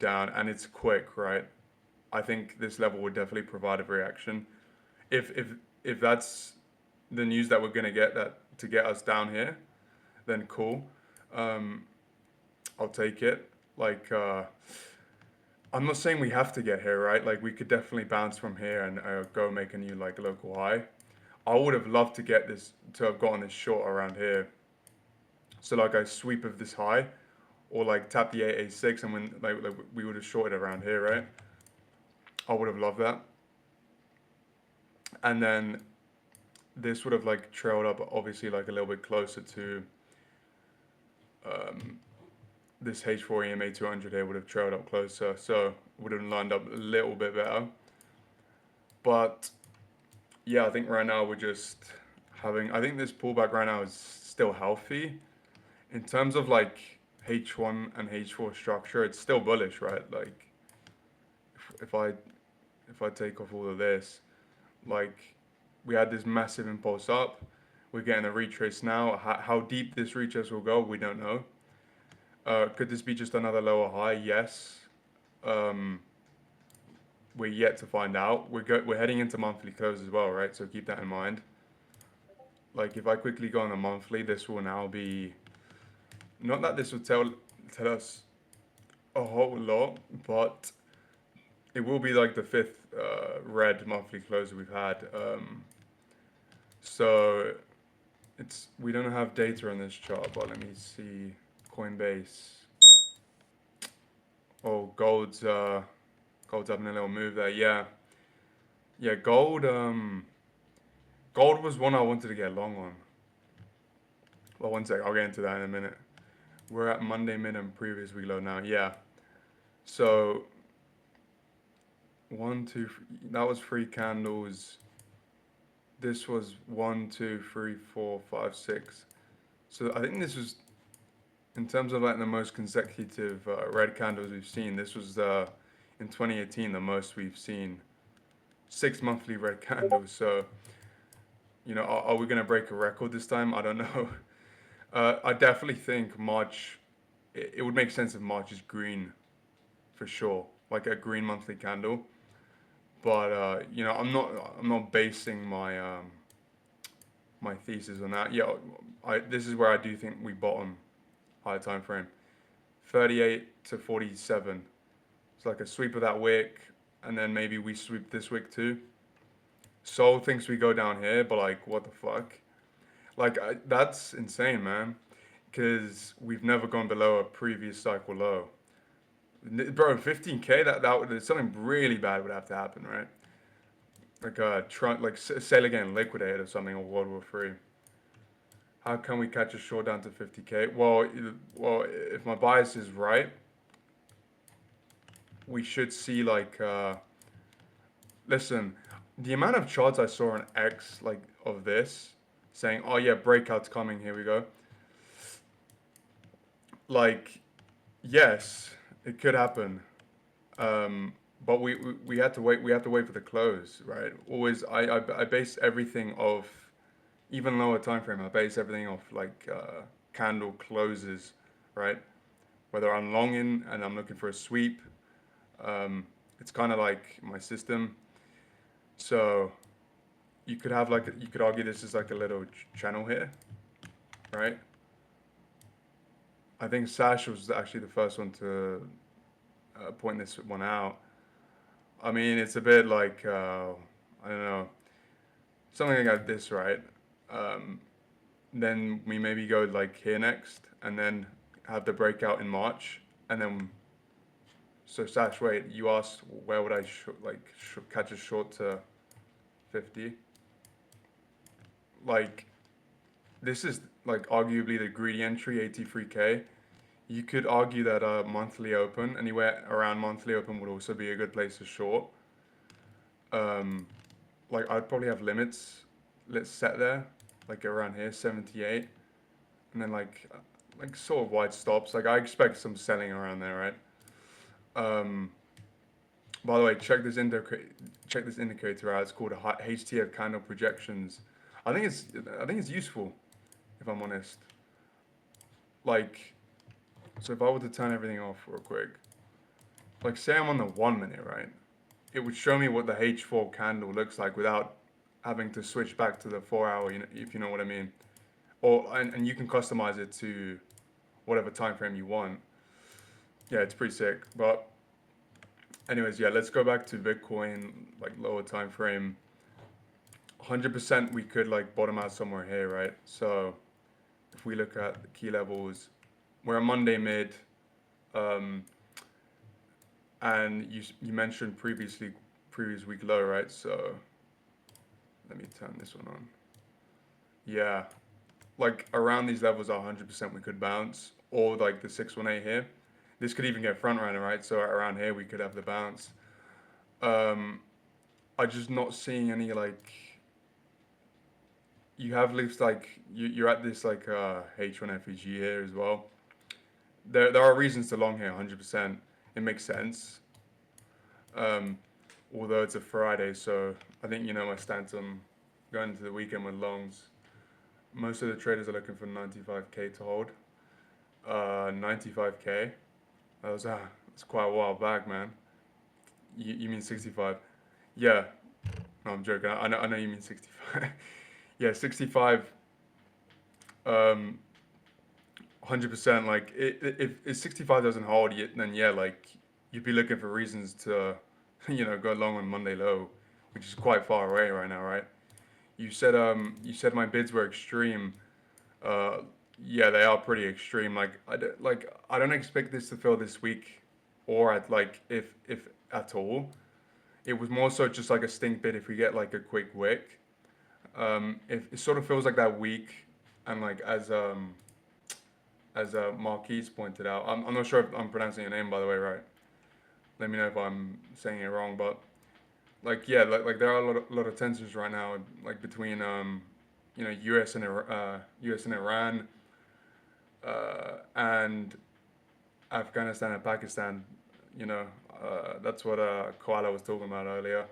down and it's quick, right? I think this level would definitely provide a reaction. If that's the news that we're gonna get that to get us down here, then cool. Um, I'll take it. Like I'm not saying we have to get here, right? Like we could definitely bounce from here and go make a new like local high. I would have loved to get this to have gotten this short around here. So like a sweep of this high, or like tap the 886 and when like we would have shorted around here, right? I would have loved that. And then this would have like trailed up obviously like a little bit closer to um, this H4 EMA 200 here would have trailed up closer, so would have lined up a little bit better. But yeah, I think right now we're just having. I think this pullback right now is still healthy in terms of like H1 and H4 structure. It's still bullish, right? Like if I if I take off all of this, like we had this massive impulse up. We're getting a retrace now. How deep this retrace will go, we don't know. Could this be just another lower high? Yes. Um, we're yet to find out. We're heading into monthly close as well, right? So keep that in mind. Like if I quickly go on a monthly, this will now be not that this will tell us a whole lot, but it will be like the fifth red monthly close we've had. So it's we don't have data on this chart, but let me see Coinbase. Oh, gold's having a little move there. Yeah, yeah. Gold was one I wanted to get long on. Well, one sec. I'll get into that in a minute. We're at Monday mid and previous week low now. Yeah. So one, two, that was three candles. This was one, two, three, four, five, six. So I think this was in terms of like the most consecutive red candles we've seen. This was in 2018 the most we've seen. Six monthly red candles. So are we gonna break a record this time? I don't know. I definitely think March. It would make sense if March is green for sure, like a green monthly candle. But I'm not basing my thesis on that. Yeah, this is where I do think we bottom higher time frame. 38 to 47. It's like a sweep of that wick, and then maybe we sweep this wick too. Sol thinks we go down here, but like, what the fuck? Like, that's insane, man. Because we've never gone below a previous cycle low. Bro, 15K, that something really bad would have to happen, right? Like Trump, like Sail Again Liquidated or something, or World War Three. How can we catch a short down to 50K? Well, if my bias is right, we should see like listen, the amount of charts I saw on X like of this saying, "Oh yeah, breakout's coming. Here we go." Like, yes, it could happen. But we had to wait. We have to wait for the close, right? Always, I base everything off even lower time frame. I base everything off like candle closes, right? Whether I'm long in and I'm looking for a sweep, it's kind of like my system. So you could argue this is like a little channel here, right? I think Sash was actually the first one to point this one out. I mean, it's a bit like I don't know, something like this, right? Um, then we maybe go like here next, and then have the breakout in March, and then so Sash, wait, you asked where would I catch a short to 50? Like this is like arguably the greedy entry 83K. You could argue that a monthly open, anywhere around monthly open, would also be a good place to short. Um, like I'd probably have limits. Let's set there, like around here, 78, and then like sort of wide stops. Like I expect some selling around there, right? Um, by the way, check this indicator out. It's called a HTF candle projections. I think it's useful, if I'm honest. Like, so if I were to turn everything off real quick, like say I'm on the 1 minute, right? It would show me what the H4 candle looks like without having to switch back to the 4 hour, if you know what I mean. And you can customize it to whatever time frame you want. Yeah, it's pretty sick. But anyways, yeah, let's go back to Bitcoin, like lower time frame. 100% we could like bottom out somewhere here, right? So if we look at the key levels, we're a Monday mid, um, and you mentioned previous week low, right? So let me turn this one on. Yeah, like around these levels, 100% we could bounce, or like the 618 here. This could even get front runner, right? So around here we could have the bounce. Um, I'm just not seeing any like. You have loops like you're at this like H1 FEG here as well. There are reasons to long here, 100%. It makes sense. Um, Although it's a Friday, so I think you know my stance on going into the weekend with longs. Most of the traders are looking for 95k to hold. 95k. That's quite a while back, man. You mean 65? Yeah. No, I'm joking. I know you mean 65. Yeah, 65. 100%. Like if 65 doesn't hold yet, then yeah, like you'd be looking for reasons to, go long on Monday low, which is quite far away right now, right? You said my bids were extreme. Uh, yeah, they are pretty extreme. I don't expect this to fill this week, or at like if at all. It was more so just like a stink bid if we get like a quick wick. If it sort of feels like that week, and like as Marquise pointed out, I'm not sure if I'm pronouncing your name by the way, right? Let me know if I'm saying it wrong, but like yeah, like there are a lot of tensions right now, like between U.S. and U.S. and Iran, and Afghanistan and Pakistan. You know, that's what Koala was talking about earlier.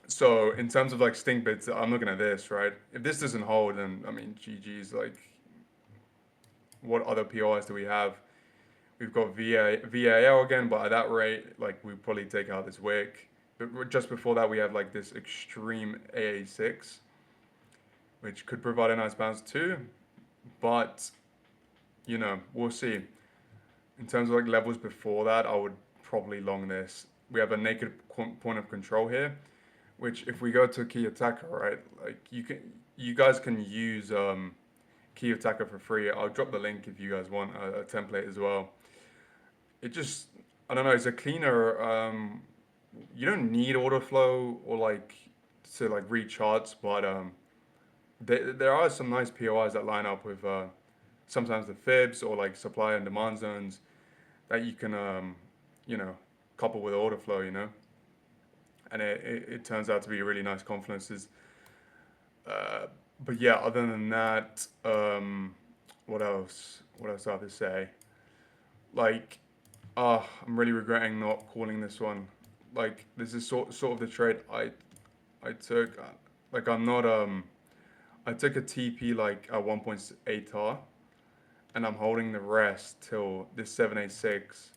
So in terms of like stink bits, I'm looking at this, right? If this doesn't hold, then I mean, GG's. Like, what other POIs do we have? We've got VAL again, but at that rate, like we probably take out this wick. But just before that, we have like this extreme AA6, which could provide a nice bounce too. But we'll see. In terms of like levels before that, I would probably long this. We have a naked point of control here, which if we go to key attacker, right, like you guys can use key attacker for free. I'll drop the link if you guys want a template as well. It just, I don't know, it's a cleaner. You don't need order flow or like to like read charts, but there are some nice POIs that line up with sometimes the fibs or like supply and demand zones that you can you know couple with order flow, and it turns out to be really nice confluences. Uh, but yeah, other than that, what else? What else do I have to say? Like, I'm really regretting not calling this one. Like, this is sort of the trade I took. Like, I'm not I took a TP like at 1.8 R, and I'm holding the rest till this 786.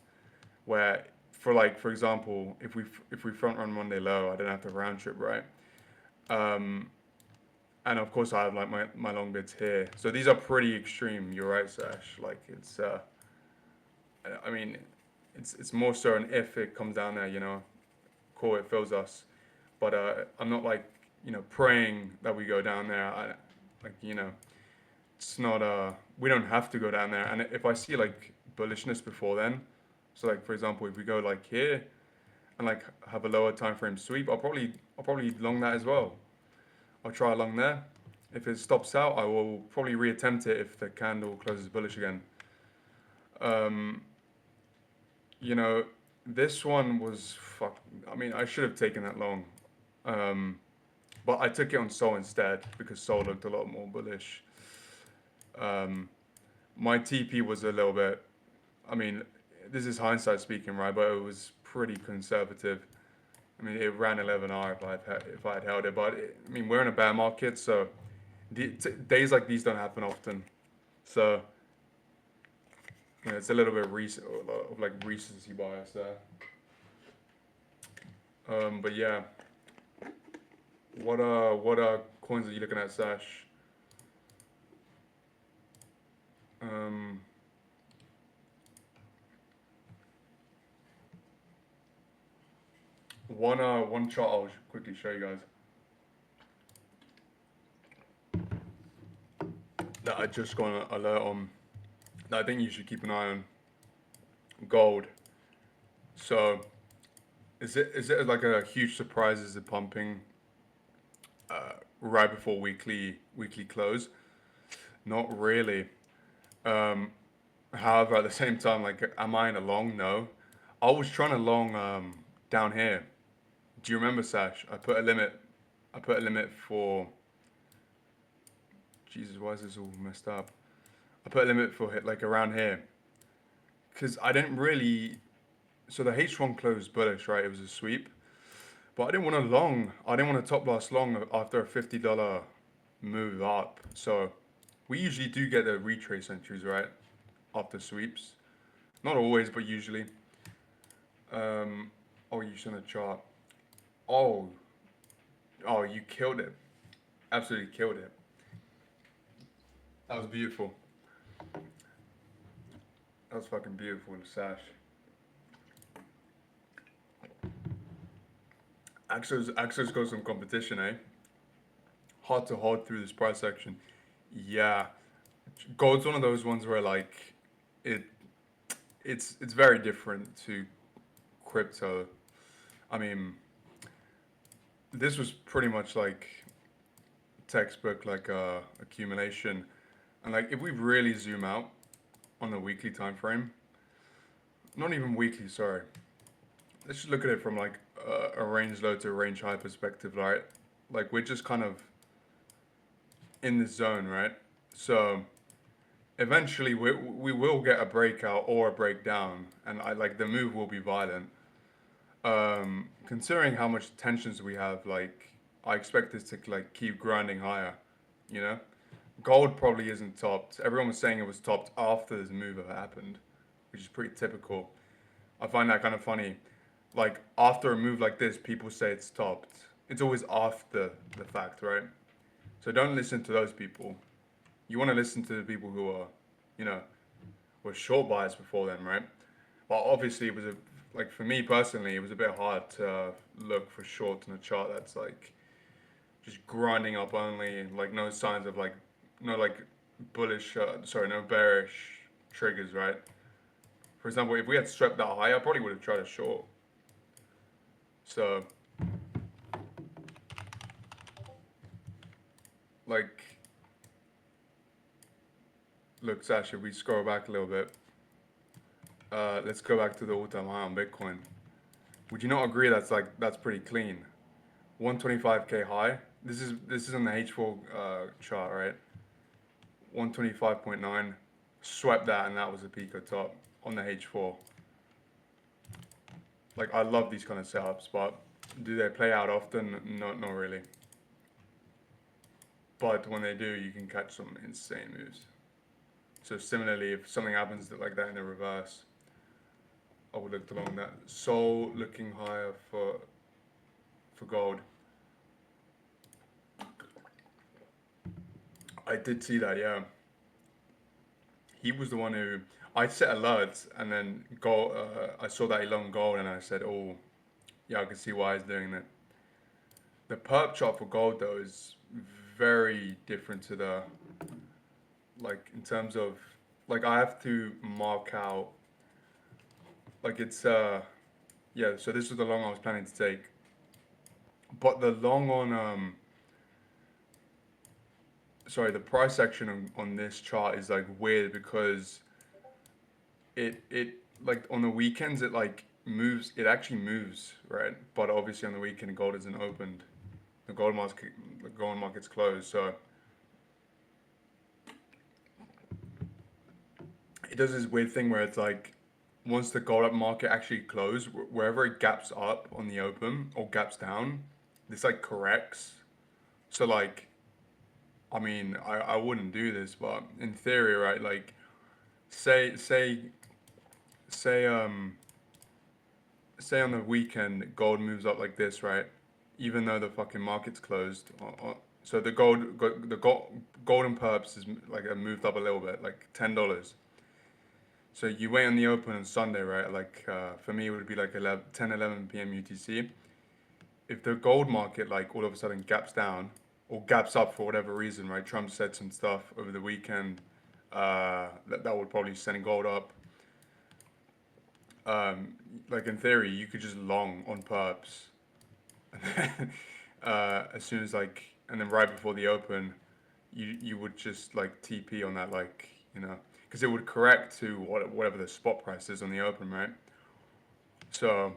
Where for example, if we front run Monday low, I don't have to round trip, right? Um, and of course I have like my long bids here. So these are pretty extreme. You're right, Sash. Like I mean, it's more so an if it comes down there, cool, it fills us. But I'm not like praying that we go down there. Like it's not we don't have to go down there. And if I see like bullishness before then, so like for example, if we go like here and like have a lower time frame sweep, I'll probably long that as well. I'll try along there. If it stops out, I will probably reattempt it if the candle closes bullish again. Um, you know, this one was fuck. I mean, I should have taken that long, um, but I took it on Sol instead because Sol looked a lot more bullish. Um, my TP was a little bit. I mean, this is hindsight speaking, right? But it was pretty conservative. I mean, it ran 11R if I had held it, but I mean, we're in a bear market, so days like these don't happen often. So Yeah, it's a little bit of like recency bias there. But yeah, what coins are you looking at, Sash? Um, one chart I'll quickly show you guys that I just got an alert on. That I think you should keep an eye on. Gold. So is it like a huge surprise? Is it pumping right before weekly close? Not really. Um, However, at the same time, like, am I in a long? No. I was trying to long down here. Do you remember, Sash? I put a limit. I put a limit for. Jesus, why is this all messed up? I put a limit for hit like around here because I didn't really. So the H1 closed bullish, right? It was a sweep, but I didn't want to long. I didn't want to top loss long after a $50 move up. So we usually do get the retrace entries, right? After sweeps. Not always, but usually. Um, oh, you should have chart. Oh, oh, you killed it. Absolutely killed it. That was beautiful. That was fucking beautiful, Sash. Axos got some competition, eh? Hard to hold through this price section. Yeah, gold's one of those ones where like it it's very different to crypto. I mean, this was pretty much like textbook like accumulation, and like if we really zoom out on the weekly time frame, not even weekly, sorry. Let's just look at it from like a range low to a range high perspective, right? Like we're just kind of in this zone, right? So eventually we will get a breakout or a breakdown, and I like the move will be violent. Considering how much tensions we have, like I expect this to like keep grinding higher. You know, gold probably isn't topped. Everyone was saying it was topped after this move have happened, which is pretty typical. I find that kind of funny. Like after a move like this, people say it's topped. It's always after the fact, right? So don't listen to those people. You want to listen to the people who are, you know, were short bias before then, right? But obviously, it was a like for me personally, it was a bit hard to look for short in a chart that's like just grinding up only, like no signs of like no like bullish, sorry, no bearish triggers, right? For example, if we had swept that high, I probably would have tried a short. So like, look, Sasha, we scroll back a little bit. Let's go back to the all-time high on Bitcoin. Would you not agree that's pretty clean? 125k high. This is on the H4 chart, right? 125.9. Swept that, and that was the peak of top on the H4. Like I love these kind of setups, but do they play out often? Not really. But when they do, you can catch some insane moves. So similarly, if something happens like that in the reverse, I would look along that. Sol looking higher for gold. I did see that, yeah. He was the one who I set alerts, and then gold. I saw that he long gold, and I said, "Oh, yeah, I can see why he's doing that." The perp chart for gold though is very different to the like in terms of like I have to mark out like it's yeah. So this was the long I was planning to take, but the long on sorry, the price action on this chart is like weird because it like on the weekends it like moves, it actually moves, right? But obviously on the weekend gold isn't opened, the gold market's closed, so it does this weird thing where it's like once the gold up market actually closed, wherever it gaps up on the open or gaps down, this like corrects. So like I mean I wouldn't do this, but in theory, right, like say say say say on the weekend gold moves up like this, right? Even though the fucking market's closed, so the golden perps is like moved up a little bit, like $10. So you wait on the open on Sunday, right? Like for me, it would be like 11 p.m. UTC. If the gold market like all of a sudden gaps down or gaps up for whatever reason, right? Trump said some stuff over the weekend that would probably send gold up. Um, like in theory, you could just long on perps, as soon as like, and then right before the open, you would just like TP on that, like because it would correct to whatever the spot price is on the open, right? So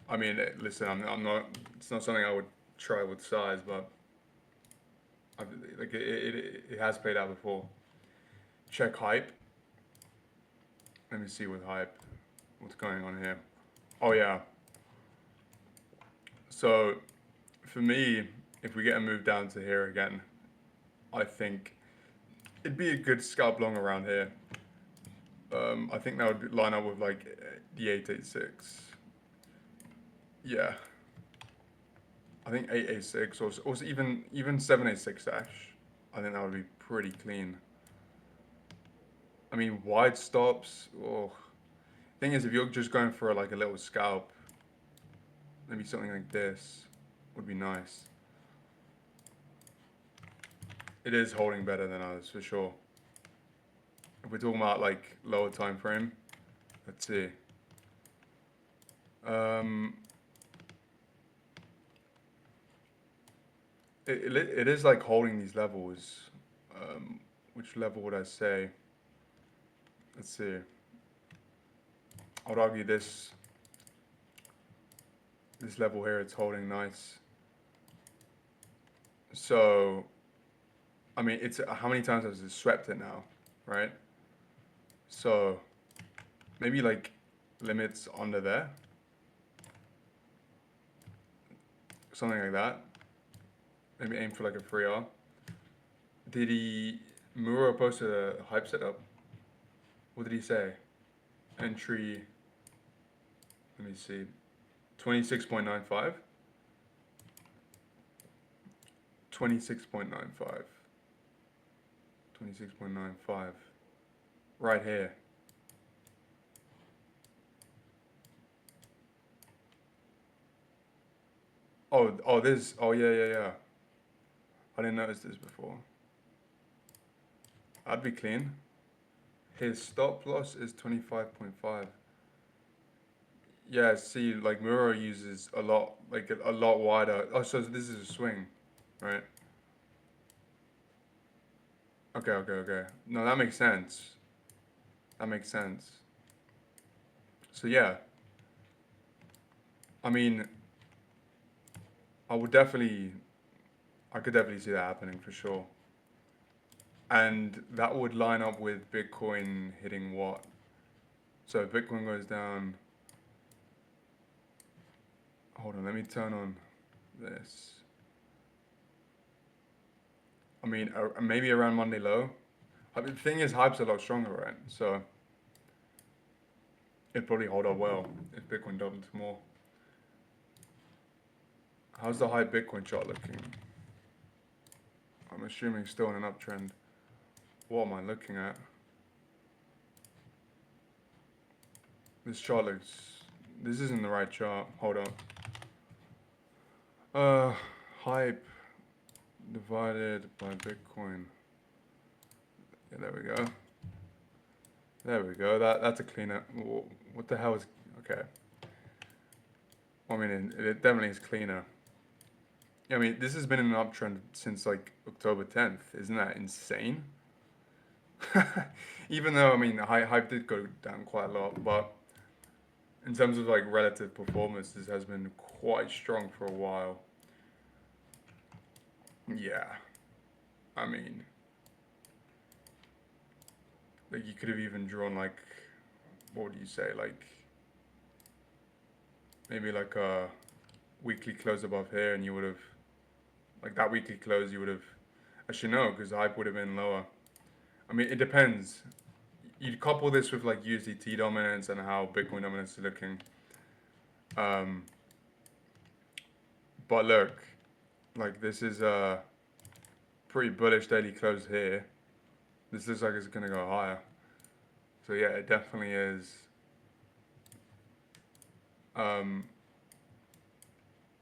I mean, listen, I'm not. It's not something I would try with size, but I've, like it has played out before. Check hype. Let me see with hype. What's going on here? Oh yeah. So for me, if we get a move down to here again, I think it'd be a good scalp long around here. I think that would line up with like the 886. Yeah, I think 886 or even 786 dash. I think that would be pretty clean. I mean, wide stops. Oh, thing is, if you're just going for like a little scalp, maybe something like this would be nice. It is holding better than others for sure. If we're talking about like lower time frame, let's see. Um, it is like holding these levels. Um, which level would I say? Let's see. I would argue this level here, it's holding nice. So, I mean, it's how many times has it swept it now, right? So maybe like limits under there, something like that. Maybe aim for like a 3R. Did he Muro post a hype setup? What did he say? Entry. Let me see. 26.95. 26.95. 26.95. Right here. Oh, this. Oh, yeah, yeah, yeah. I didn't notice this before. I'd be clean. His stop loss is 25.5. Yeah, see, like Muro uses a lot, like a lot wider. Oh, so this is a swing, right? Okay, okay, okay. No, that makes sense. That makes sense. So yeah, I mean, I would definitely, I could definitely see that happening for sure. And that would line up with Bitcoin hitting what? So if Bitcoin goes down, hold on, let me turn on this. I mean, maybe around Monday low. I mean, the thing is, hype's a lot stronger, right? So it'd probably hold up well if Bitcoin doubles more. How's the high Bitcoin chart looking? I'm assuming still in an uptrend. What am I looking at? This chart looks. This isn't the right chart. Hold up. Uh, hype divided by Bitcoin. Yeah, there we go. There we go. That's a cleaner. What the hell is? Okay. I mean, it definitely is cleaner. Yeah, I mean, this has been in an uptrend since like October 10th. Isn't that insane? Even though I mean, the hype did go down quite a lot, but in terms of like relative performance, this has been quite strong for a while. Yeah, I mean, like you could have even drawn like, what would you say, like maybe like a weekly close above here, and you would have like that weekly close, you would have actually no, because the hype would have been lower. I mean, it depends. you couple this with like USDT dominance and how Bitcoin dominance is looking. Um, but look, like this is a pretty bullish daily close here. This looks like it's gonna go higher. So yeah, it definitely is. Um,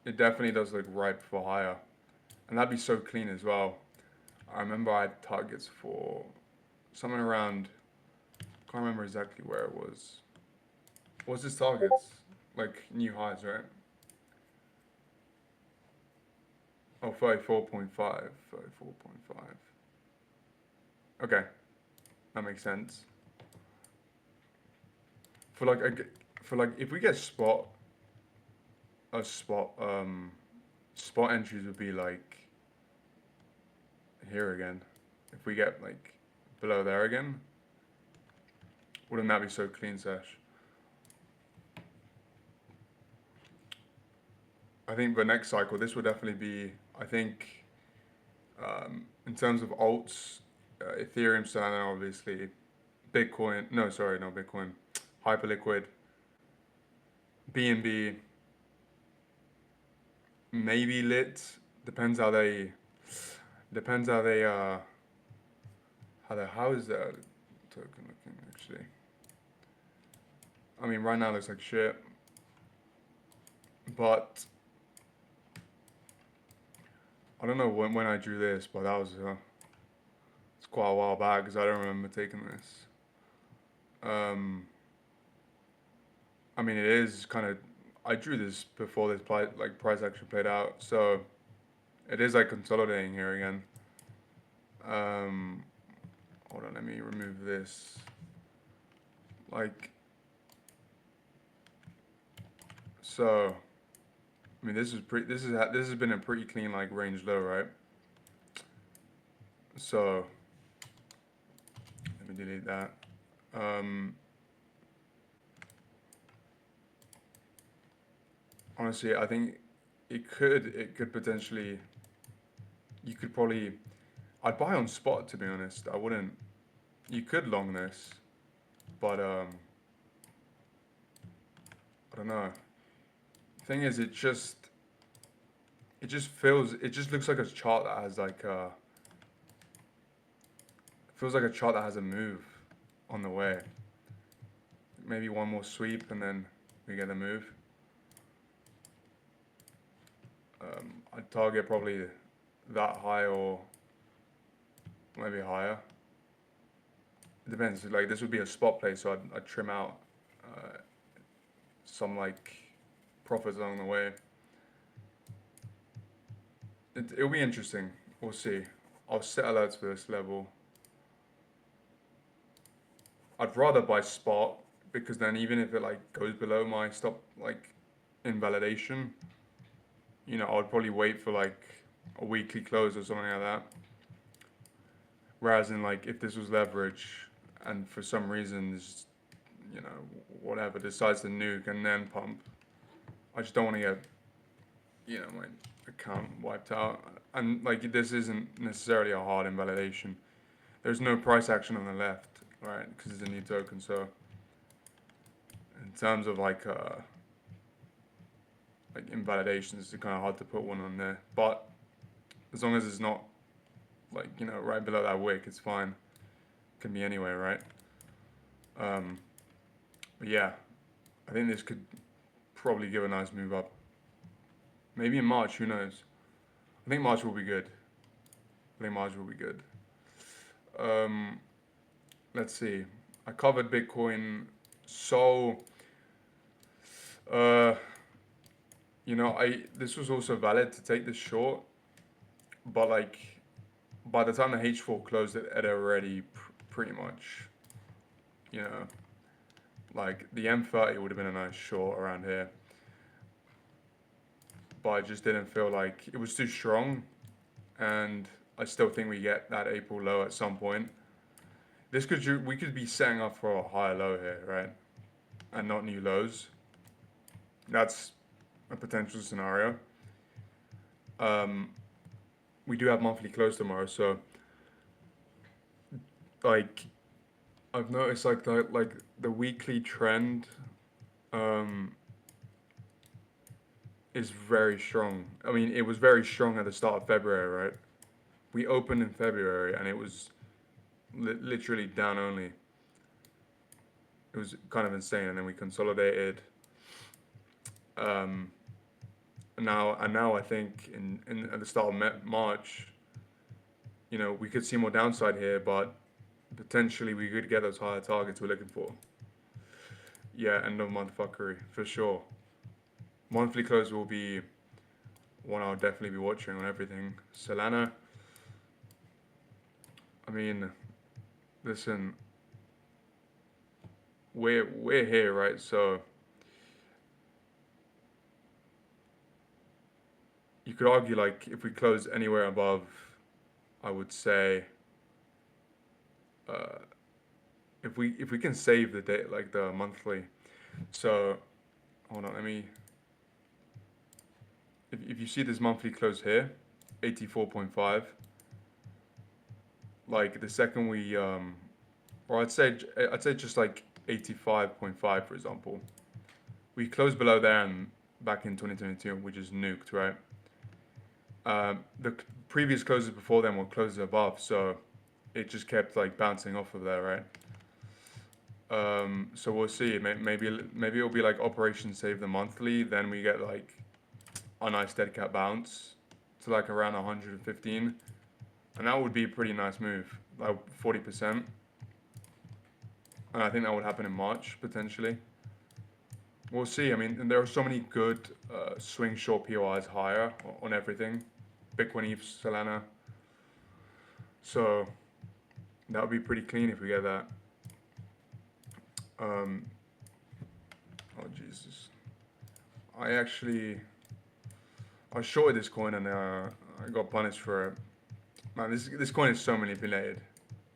it definitely does look ripe for higher, and that'd be so clean as well. I remember I had targets for something around. Can't remember exactly where it was. What's his targets? Like new highs, right? Oh, 34.5. 34.5. Okay, that makes sense. For like for like if we get spot entries would be like here again. If we get like below there again, wouldn't that be so clean, Sesh? I think the next cycle, this will definitely be. I think in terms of alts, Ethereum, Solana, obviously, Bitcoin. No, sorry, not Bitcoin. Hyperliquid, BNB, maybe Lit. Depends how they. Depends how is that token looking actually? I mean, right now it looks like shit, but I don't know when I drew this, but that was it's quite a while back because I don't remember taking this. I mean, it is kind of. I drew this before this price action played out, so it is like consolidating here again. Um, Hold on, let me remove this. Like, so. I mean, this is pretty. This has been a pretty clean like range low, right? So let me delete that. Um, Honestly, I think it could potentially. You could probably. I'd buy on spot to be honest. I wouldn't. You could long this, but I don't know. Thing is, it just looks like a chart that has like feels like a chart that has a move on the way. Maybe one more sweep and then we get a move. I'd target probably that high or maybe higher. It depends. Like this would be a spot play, so I'd trim out uh, some like profits along the way. It'll be interesting. We'll see. I'll set alerts for this level. I'd rather buy spot because then even if it like goes below my stop like invalidation, I would probably wait for like a weekly close or something like that. Whereas in like if this was leverage and for some reason this whatever decides to nuke and then pump, I just don't want to get my account wiped out. And like this isn't necessarily a hard invalidation. There's no price action on the left, right? Because it's a new token. So in terms of like invalidations, it's kind of hard to put one on there. But as long as it's not like right below that wick, it's fine. Can be anywhere, right? But yeah, I think this could probably give a nice move up. Maybe in March, who knows? I think March will be good. I think March will be good. Um, let's see. I covered Bitcoin, so uh, I this was also valid to take this short, but like by the time the H4 closed, it had already pretty much, you know, like the M30 would have been a nice short around here, but I just didn't feel like it was too strong, and I still think we get that April low at some point. We could be setting up for a higher low here, right? And not new lows. That's a potential scenario. Um, we do have monthly close tomorrow, so like I've noticed like the weekly trend um, is very strong. I mean, it was very strong at the start of February, right? We opened in February and it was literally down only. It was kind of insane, and then we consolidated. Um, now I think in at the start of March, we could see more downside here, but potentially we could get those higher targets we're looking for. Yeah, end of month fuckery for sure. Monthly close will be one I'll definitely be watching on everything. Solana, I mean, listen, we're here, right? So you could argue like if we close anywhere above, I would say, uh, if we can save the day like the monthly. So hold on, let me. If you see this monthly close here, 84.5. Like the second we or I'd say just like 85.5 for example. We closed below there and back in 2022, we just nuked, right? The previous closes before then were closes above, so it just kept like bouncing off of there, right? So we'll see. Maybe it'll be like Operation Save the Monthly. Then we get like a nice dead cat bounce to like around 115, and that would be a pretty nice move, like 40%. And I think that would happen in March potentially. We'll see. I mean, and there are so many good swing short POIs higher on everything, Bitcoin, ETH, Solana. So that would be pretty clean if we get that. Um, oh Jesus! I actually I shorted this coin and I got punished for it. Man, this coin is so manipulated.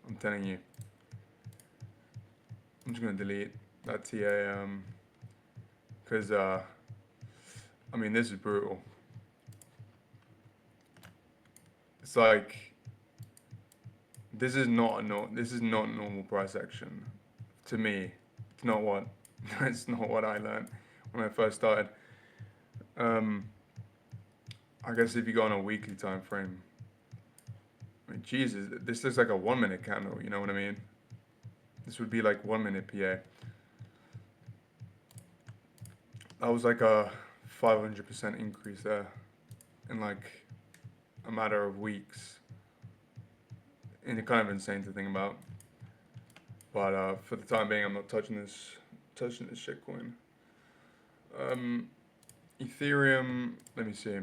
I'm telling you. I'm just gonna delete that TA because I mean this is brutal. It's like this is not normal price action to me. It's not what it's not what I learned when I first started. Um, I guess if you go on a weekly time frame, I mean Jesus, this looks like a 1 minute candle. You know what I mean? This would be like 1 minute PA. That was like a 500% increase there in like a matter of weeks. And it's kind of insane to think about. But for the time being, I'm not touching this shitcoin. Um, Ethereum. Let me see.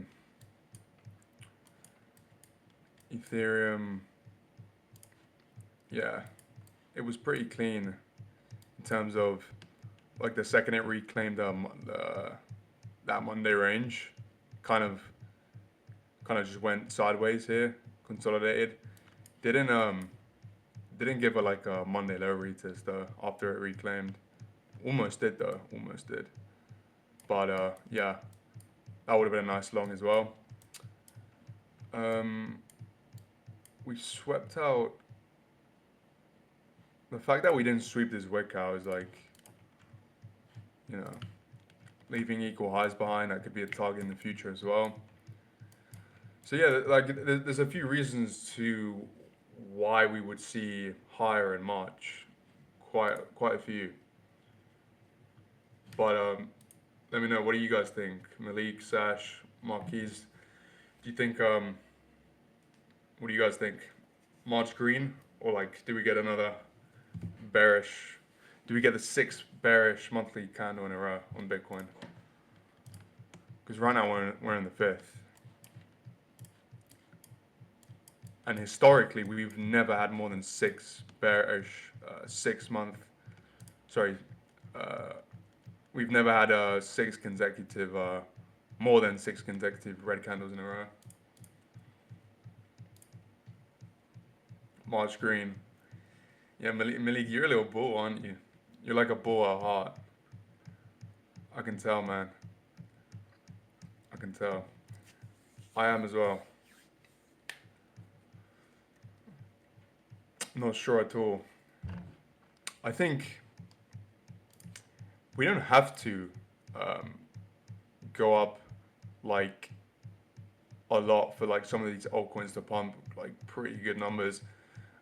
Ethereum. Yeah, it was pretty clean in terms of like the second it reclaimed that Monday range, kind of kind of just went sideways here, consolidated. Didn't didn't give a like a Monday low retest though after it reclaimed. Almost did though, almost did. But yeah, that would have been a nice long as well. Um, we swept out. The fact that we didn't sweep this wick out is like, you know, leaving equal highs behind. That could be a target in the future as well. So yeah, like there's a few reasons to why we would see higher in March. Quite a few. But let me know. What do you guys think? Malik, Sash, Marquise. Do you think? What do you guys think? March green, or like, do we get another bearish? Do we get the sixth bearish monthly candle in a row on Bitcoin? Because right now we're in the fifth, and historically we've never had more than six bearish 6 month. Sorry, uh, we've never had six consecutive, more than six consecutive red candles in a row. March green. Yeah, Malik, you're a little bull, aren't you? You're like a bull at heart. I can tell, man. I can tell. I am as well. Not sure at all. I think we don't have to um, go up like a lot for like some of these altcoins to pump like pretty good numbers.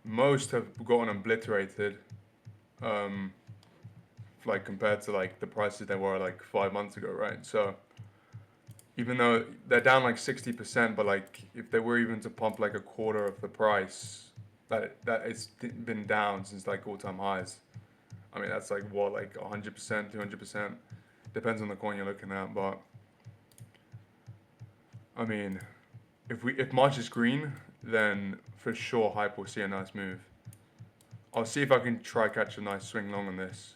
Most have gotten obliterated, um, like compared to like the prices they were like 5 months ago, right? So even though they're down like 60%, but like if they were even to pump like a quarter of the price, that it's been down since like all-time highs. I mean that's like what, like 100%, 200%, depends on the coin you're looking at. But I mean, if March is green, then for sure hype will see a nice move. I'll see if I can try catch a nice swing long on this.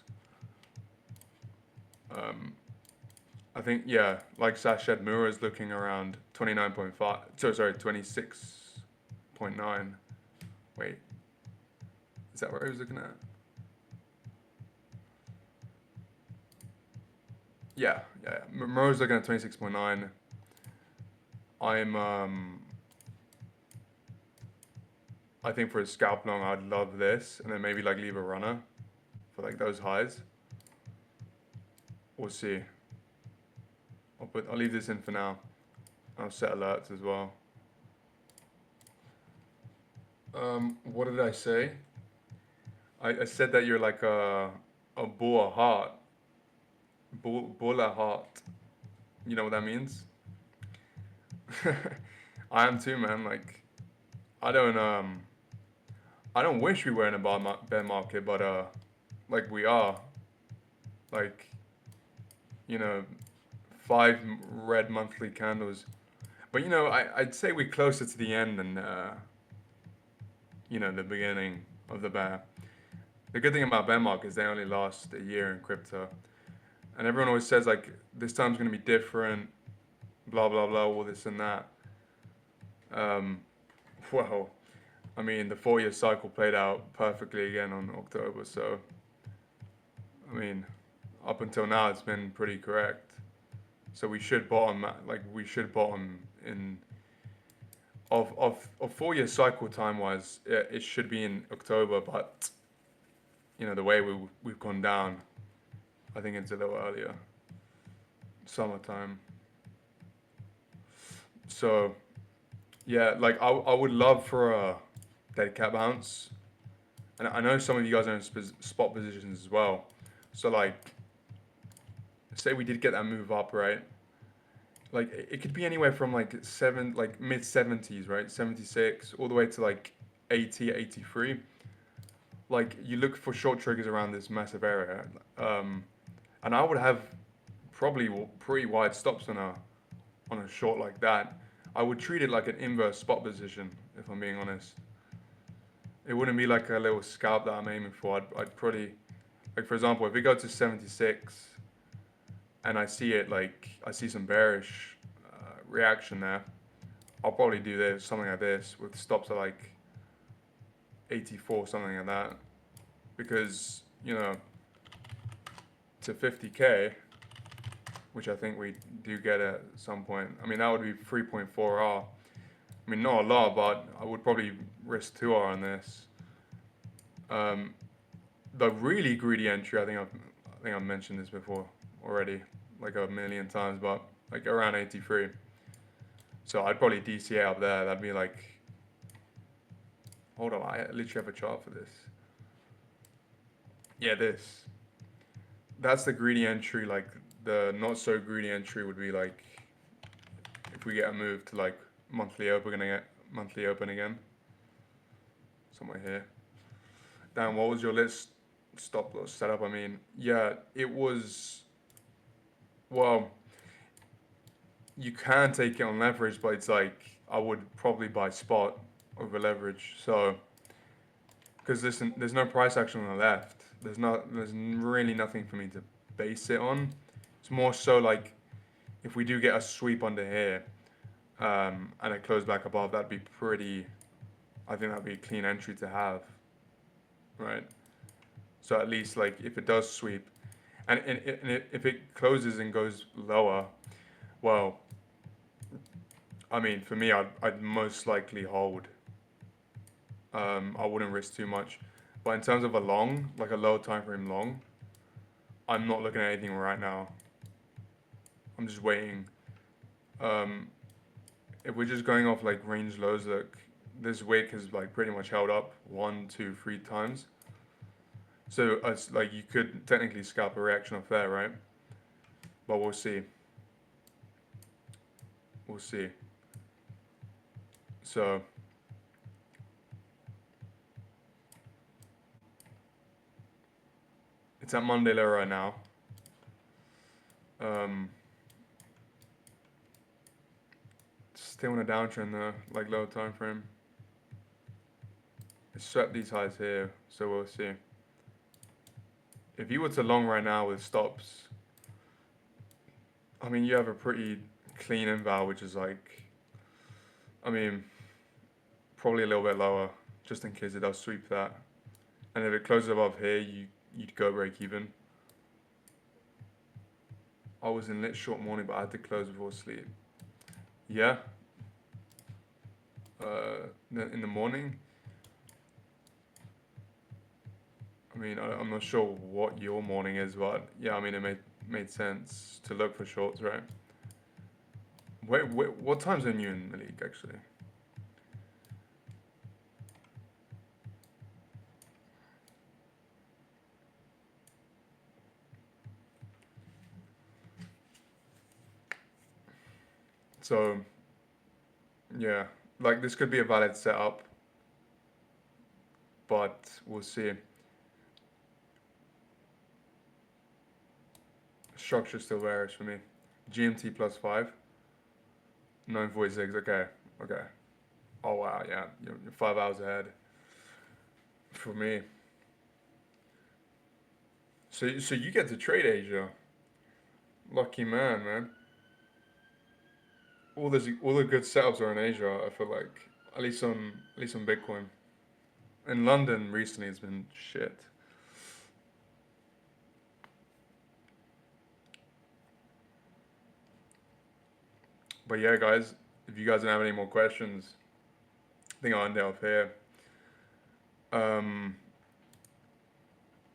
Um, I think, yeah, like Sash said, Mura is looking around 29.5. So sorry, 26.9. Wait, is that what I was looking at? Yeah. Mura's looking at 26.9. I'm I think for a scalp long, I'd love this, and then maybe like leave a runner for like those highs. We'll see. I'll leave this in for now. I'll set alerts as well. What did I say? I said that you're like a bull heart, bull heart. You know what that means? I am too, man. Like I don't I don't wish we were in a bear market, but like we are. Like you know, five red monthly candles. But I'd say we're closer to the end than the beginning of the bear. The good thing about bear markets, they only last a year in crypto, and everyone always says like this time's gonna be different, blah blah blah, all this and that. Um, well, I mean the 4 year cycle played out perfectly again on October, so I mean up until now it's been pretty correct. So we should bottom in of 4 year cycle time wise, it should be in October, but the way we've gone down, I think it's a little earlier, summertime. So yeah, like I would love for a dead cat bounce, and I know some of you guys are in spot positions as well. So like, say we did get that move up, right? Like it could be anywhere from like mid 70s, right? 76 all the way to like 80, 83. Like you look for short triggers around this massive area, um, and I would have probably pretty wide stops on a short like that. I would treat it like an inverse spot position, if I'm being honest. It wouldn't be like a little scalp that I'm aiming for. I'd probably, like for example, if we go to 76 and I see some bearish reaction there, I'll probably do this, something like this, with stops at like 84, something like that. Because, to 50K, which I think we do get at some point, I mean, that would be 3.4R. I mean, not a lot, but I would probably risk 2R on this. The really greedy entry, I think I've mentioned this before already, like a million times, but like around 83. So I'd probably DCA up there. That'd be like, hold on, I literally have a chart for this. Yeah, this. That's the greedy entry. Like the not so greedy entry would be like if we get a move to like monthly open again. Somewhere here. Dan, what was your list stop loss setup? I mean, yeah, it was. Well, you can take it on leverage, but it's like I would probably buy spot over leverage. So because there's no price action on the left. There's really nothing for me to base it on. It's more so like if we do get a sweep under here, and it close back above, that'd be pretty. I think that'd be a clean entry to have, right? So at least like if it does sweep, and if it closes and goes lower, well, I mean for me, I'd most likely hold. I wouldn't risk too much. But in terms of a long, like a low time frame long, I'm not looking at anything right now. I'm just waiting. Um, if we're just going off like range lows, look, this wick has like pretty much held up one, two, three times. So it's like you could technically scalp a reaction off there, right? But we'll see. We'll see. So it's at Monday low right now. Um, Still in a downtrend though, like low time frame. It's swept these highs here, so we'll see. If you were to long right now with stops, I mean, you have a pretty clean inval, which is like, I mean, probably a little bit lower, just in case it does sweep that. And if it closes above here, you'd go break even. I was in lit short morning, but I had to close before sleep. Yeah. In the morning. I mean, I'm not sure what your morning is, but yeah, I mean, it made sense to look for shorts, right? Wait, what time zone are you in the league actually? So yeah, like this could be a valid setup, but we'll see. Structure still varies for me. GMT plus 5, 9:46. Okay, okay. Oh wow, yeah, you're 5 hours ahead for me. So you get to trade Asia. Lucky man, man. All the good setups are in Asia. I feel like at least on Bitcoin. In London recently, it's been shit. But yeah, guys, if you guys don't have any more questions, I think I'll end it off here. Um,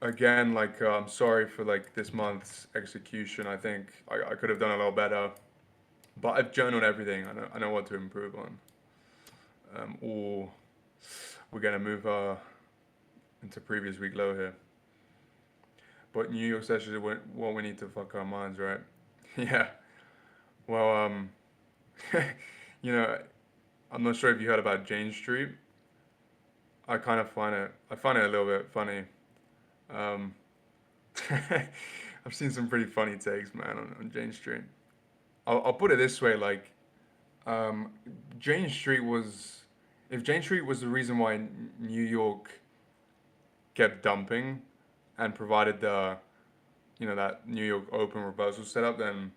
Again, like I'm sorry for like this month's execution. I think I could have done a little better, but I've journaled everything. I know what to improve on. Or we're gonna move into previous week low here. But New York session is what we need to fuck our minds, right? Yeah. Well, you know, I'm not sure if you heard about Jane Street. I find it a little bit funny. Um, I've seen some pretty funny takes, man, on Jane Street. I'll put it this way, like, um, Jane Street was, if Jane Street was the reason why New York kept dumping and provided that New York Open reversal setup, then,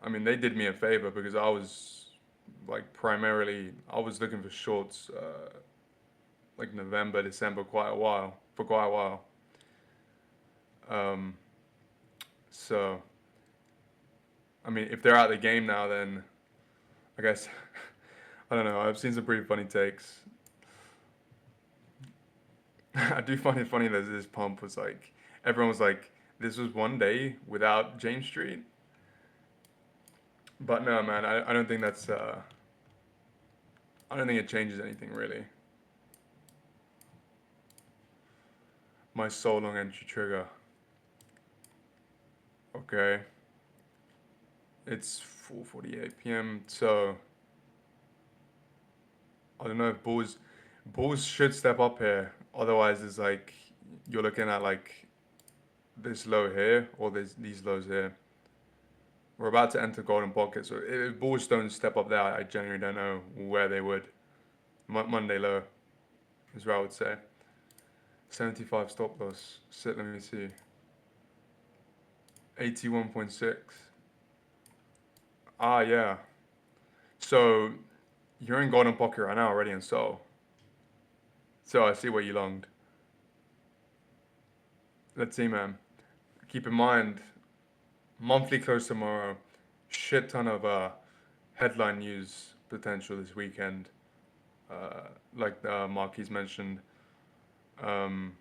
I mean, they did me a favor because I was, like, primarily, I was looking for shorts, like November, December, for quite a while. Um, so, I mean, if they're out of the game now, then I guess I don't know. I've seen some pretty funny takes. I do find it funny that this pump was like everyone was like, "This was one day without James Street," but no, man. I don't think that's. I don't think it changes anything really. My so long entry trigger. Okay, it's 4:48 p.m. So I don't know if Bulls should step up here. Otherwise, it's like you're looking at like this low here or these lows here. We're about to enter golden pocket, so if Bulls don't step up there, I genuinely don't know where they would. Monday low is what I would say. 75 stop loss. Sit, let me see. 81.6. Ah, yeah. So you're in golden pocket right now already in Seoul. So I see where you longed. Let's see, man. Keep in mind, monthly close tomorrow. Shit ton of headline news potential this weekend. Like Marquis mentioned, Um,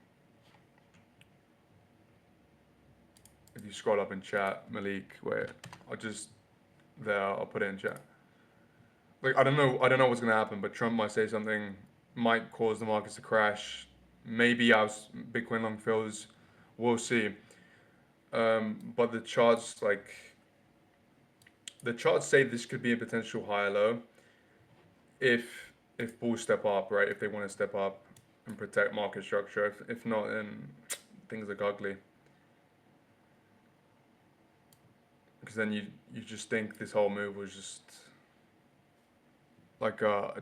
if you scroll up in chat, Malik, wait, I'll put it in chat. Like I don't know what's gonna happen, but Trump might say something, might cause the markets to crash. Maybe as Bitcoin long fills, we'll see. But the charts say this could be a potential higher low if bulls step up, right? If they want to step up and protect market structure. If not, then things look ugly. Because then you just think this whole move was just like a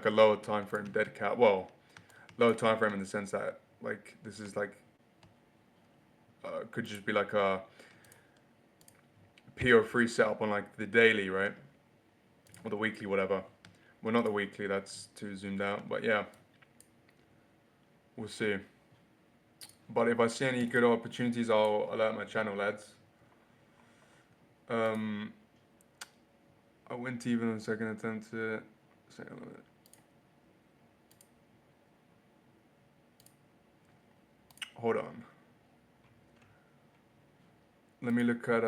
lower time frame dead cat. Well, lower time frame in the sense that like this is like could just be like a PO3 setup on like the daily, right? Or the weekly, whatever. Well, not the weekly, that's too zoomed out. But yeah, we'll see. But if I see any good opportunities, I'll alert my channel, lads. Um, I went even on the second attempt to. Hold on. Let me look at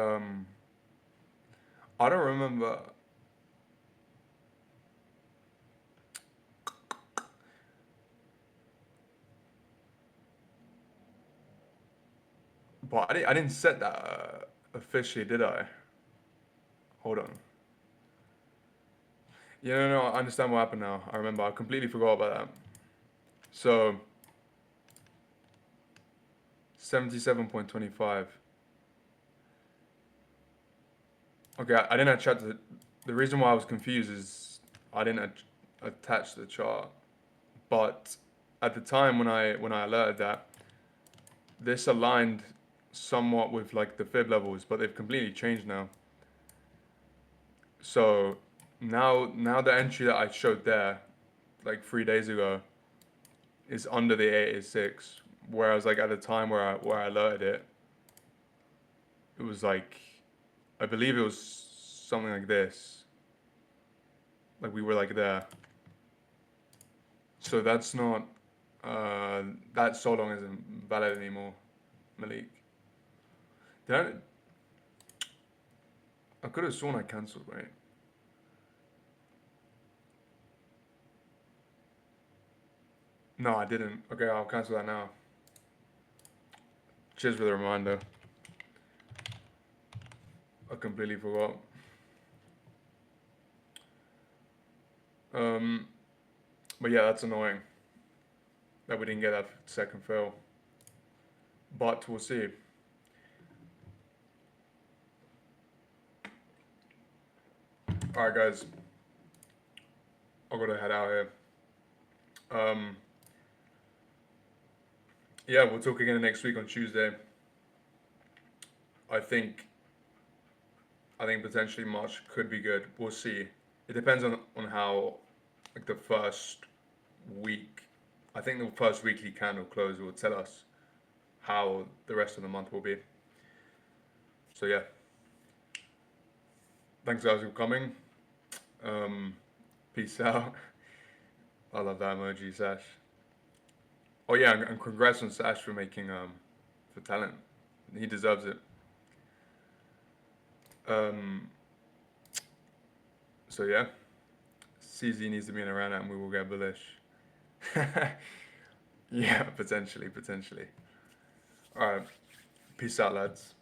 I don't remember. But I didn't set that officially, did I? Hold on. Yeah, no, I understand what happened now. I remember. I completely forgot about that. So, 77.25. Okay, I didn't attach the reason why I was confused is I didn't attach the chart. But at the time when I alerted that, this aligned somewhat with like the fib levels, but they've completely changed now. So now the entry that I showed there, like 3 days ago, is under the 886. Whereas like at the time where I alerted it, it was like I believe it was something like this. Like we were like there. So that's not that so long isn't valid anymore, Malik. Did I could have sworn I cancelled, right? No, I didn't. Okay, I'll cancel that now. Cheers for the reminder. I completely forgot. Um, but yeah, that's annoying that we didn't get that second fill. But we'll see. All right, guys. I'll go to head out here. Um, yeah, we'll talk again next week on Tuesday. I think I think potentially March could be good. We'll see. It depends on how like the first week. I think the first weekly candle close will tell us how the rest of the month will be. So yeah, thanks guys for coming. Peace out. I love that emoji, Sash. Oh yeah, and congrats on Sash for making for talent. He deserves it. Um, so yeah, CZ needs to be in around that and we will get bullish. Yeah, potentially. Alright. Peace out, lads.